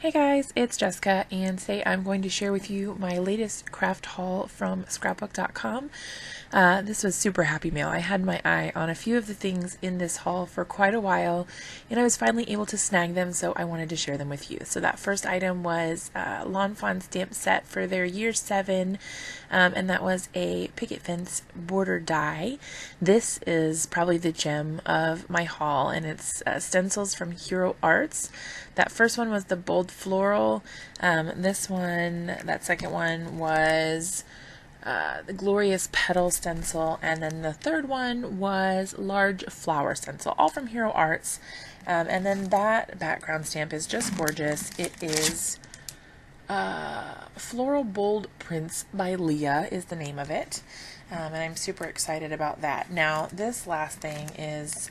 Hey guys, it's Jessica, and today I'm going to share with you my latest craft haul from scrapbook.com. This was super happy mail. I had my eye on a few of the things in this haul for quite a while, and I was finally able to snag them, so I wanted to share them with you. So that first item was Lawn Fawn stamp set for their year 7, and that was a picket fence border die. This is probably the gem of my haul, and it's stencils from Hero Arts. That first one was the bold floral. That second one was the glorious petal stencil, and then the third one was large flower stencil, all from Hero Arts. And then that background stamp is just gorgeous. It is Floral Bold Prints by Leah is the name of it, and I'm super excited about that. Now this last thing is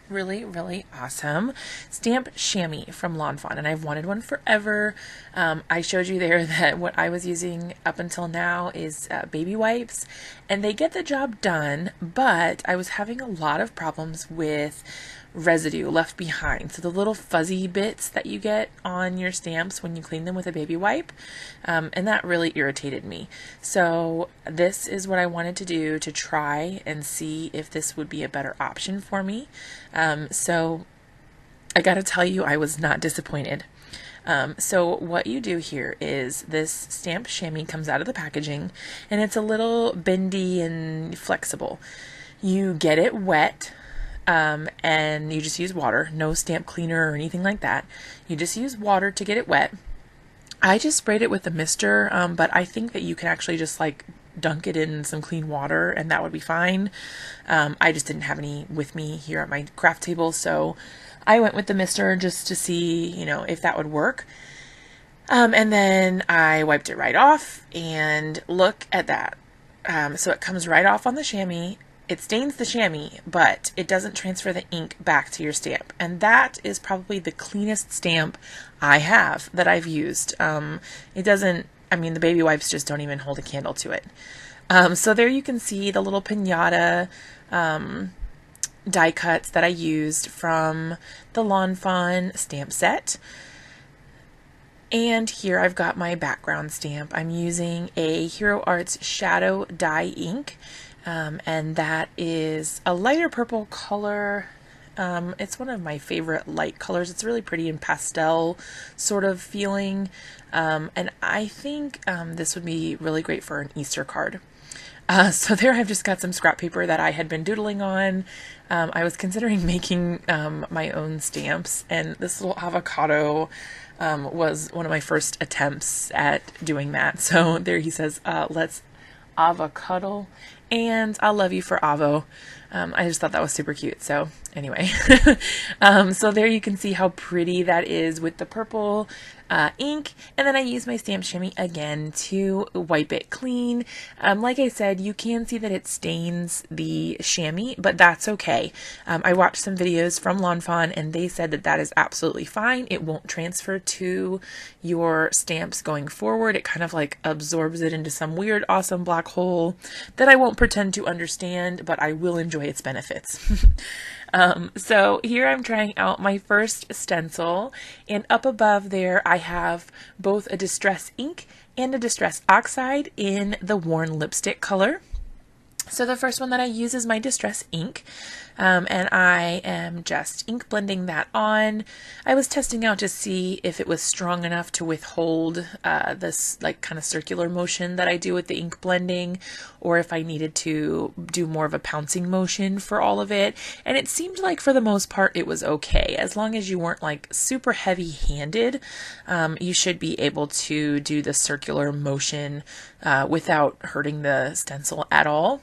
really awesome. Stamp chamois from Lawn Fawn, and I've wanted one forever. I showed you there that what I was using up until now is baby wipes, and they get the job done, but I was having a lot of problems with residue left behind. So the little fuzzy bits that you get on your stamps when you clean them with a baby wipe, and that really irritated me. So this is what I wanted to do to try and see if this would be a better option for me. So I gotta tell you, I was not disappointed. So what you do here is this stamp chamois comes out of the packaging, and it's a little bendy and flexible. You get it wet, and you just use water, no stamp cleaner or anything like that. You just use water to get it wet. I just sprayed it with a mister, but I think that you can actually just like dunk it in some clean water and that would be fine. I just didn't have any with me here at my craft table, so I went with the mister just to see, if that would work. And then I wiped it right off, and look at that. So it comes right off on the chamois. It stains the chamois, but it doesn't transfer the ink back to your stamp. And that is probably the cleanest stamp I have that I've used. It doesn't, the baby wipes just don't even hold a candle to it. So there you can see the little piñata die cuts that I used from the Lawn Fawn stamp set. And here I've got my background stamp. I'm using a Hero Arts Shadow Die ink. And that is a lighter purple color. It's one of my favorite light colors. It's really pretty and pastel sort of feeling. And I think this would be really great for an Easter card. So there I've just got some scrap paper that I had been doodling on. I was considering making my own stamps, and this little avocado was one of my first attempts at doing that. So there he says, let's avocado, and I love you for Avo. I just thought that was super cute. So anyway, so there you can see how pretty that is with the purple ink. And then I use my stamp chamois again to wipe it clean. Like I said, you can see that it stains the chamois, but that's okay. I watched some videos from Lawn Fawn, and they said that that is absolutely fine. It won't transfer to your stamps going forward. It kind of like absorbs it into some weird, awesome black hole that I won't pretend to understand, but I will enjoy its benefits. So here I'm trying out my first stencil, and up above there I have both a Distress ink and a Distress oxide in the Worn lipstick color. So the first one that I use is my Distress ink, and I am just ink blending that on. I was testing out to see if it was strong enough to withhold this like kind of circular motion that I do with the ink blending, or if I needed to do more of a pouncing motion for all of it. And it seemed like for the most part it was okay. As long as you weren't like super heavy handed, you should be able to do the circular motion without hurting the stencil at all.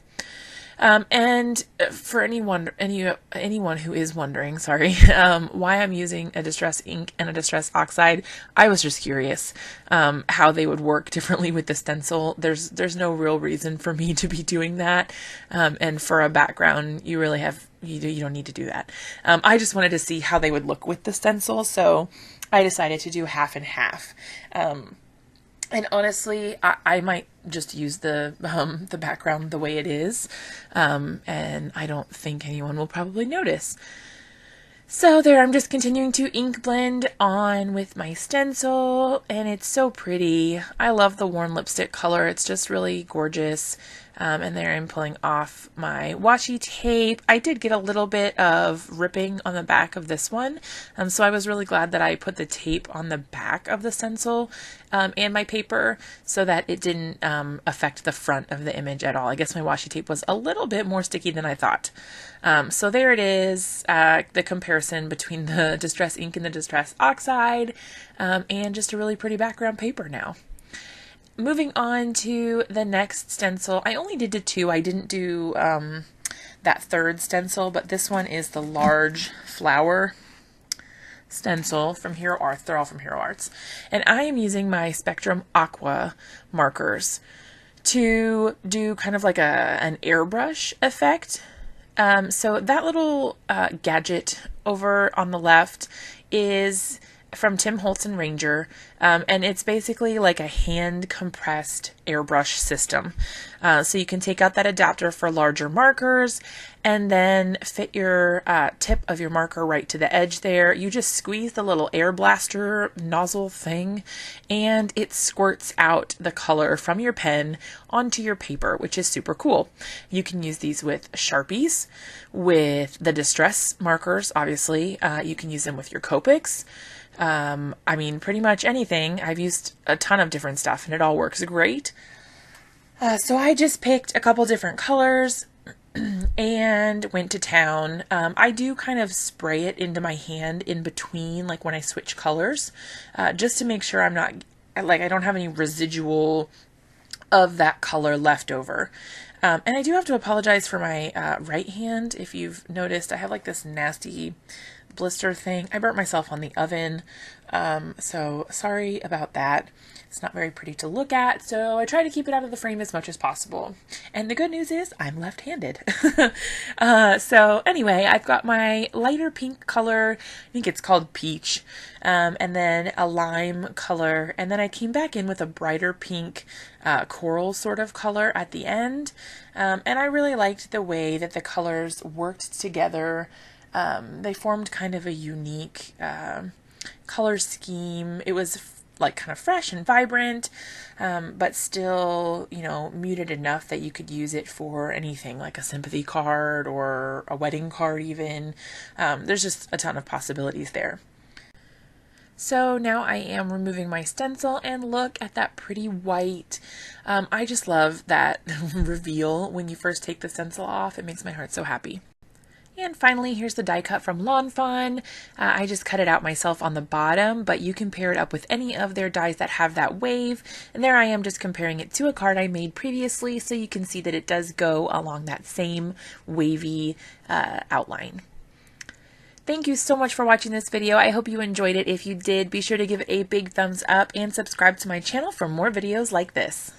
And for anyone who is wondering, why I'm using a Distress ink and a Distress oxide, I was just curious how they would work differently with the stencil. There's no real reason for me to be doing that, and for a background, you don't need to do that. I just wanted to see how they would look with the stencil, so I decided to do half and half. And honestly, I might just use the background the way it is, and I don't think anyone will probably notice. So there, I'm just continuing to ink blend on with my stencil, and it's so pretty. I love the worn lipstick color. It's just really gorgeous. And there I'm pulling off my washi tape. I did get a little bit of ripping on the back of this one, so I was really glad that I put the tape on the back of the stencil and my paper so that it didn't affect the front of the image at all. I guess my washi tape was a little bit more sticky than I thought. So there it is, the comparison between the Distress ink and the Distress oxide, and just a really pretty background paper now. Moving on to the next stencil. I only did 2. I didn't do that third stencil, but this one is the large flower stencil from Hero Arts. They're all from Hero Arts. And I am using my Spectrum Aqua markers to do kind of like an airbrush effect. So that little gadget over on the left is from Tim Holtz and Ranger, and it's basically like a hand compressed airbrush system. So you can take out that adapter for larger markers and then fit your tip of your marker right to the edge there. You just squeeze the little air blaster nozzle thing and it squirts out the color from your pen onto your paper, which is super cool. You can use these with Sharpies, with the Distress markers, obviously. You can use them with your Copics. I mean, pretty much anything. I've used a ton of different stuff and it all works great. So I just picked a couple different colors and went to town. I do kind of spray it into my hand in between, like when I switch colors, just to make sure I'm not, like, I don't have any residual of that color left over. And I do have to apologize for my right hand. If you've noticed, I have like this nasty blister thing. I burnt myself on the oven, so sorry about that. It's not very pretty to look at, so I try to keep it out of the frame as much as possible. And the good news is I'm left-handed. So anyway, I've got my lighter pink color, I think it's called Peach, and then a lime color, and then I came back in with a brighter pink coral sort of color at the end, and I really liked the way that the colors worked together. They formed kind of a unique color scheme. It was like kind of fresh and vibrant, but still, you know, muted enough that you could use it for anything like a sympathy card or a wedding card even. There's just a ton of possibilities there. So now I am removing my stencil and look at that pretty white. I just love that reveal when you first take the stencil off. It makes my heart so happy. And finally, here's the die cut from Lawn Fawn. I just cut it out myself on the bottom, but you can pair it up with any of their dies that have that wave. And there I am just comparing it to a card I made previously, so you can see that it does go along that same wavy outline. Thank you so much for watching this video. I hope you enjoyed it. If you did, be sure to give it a big thumbs up and subscribe to my channel for more videos like this.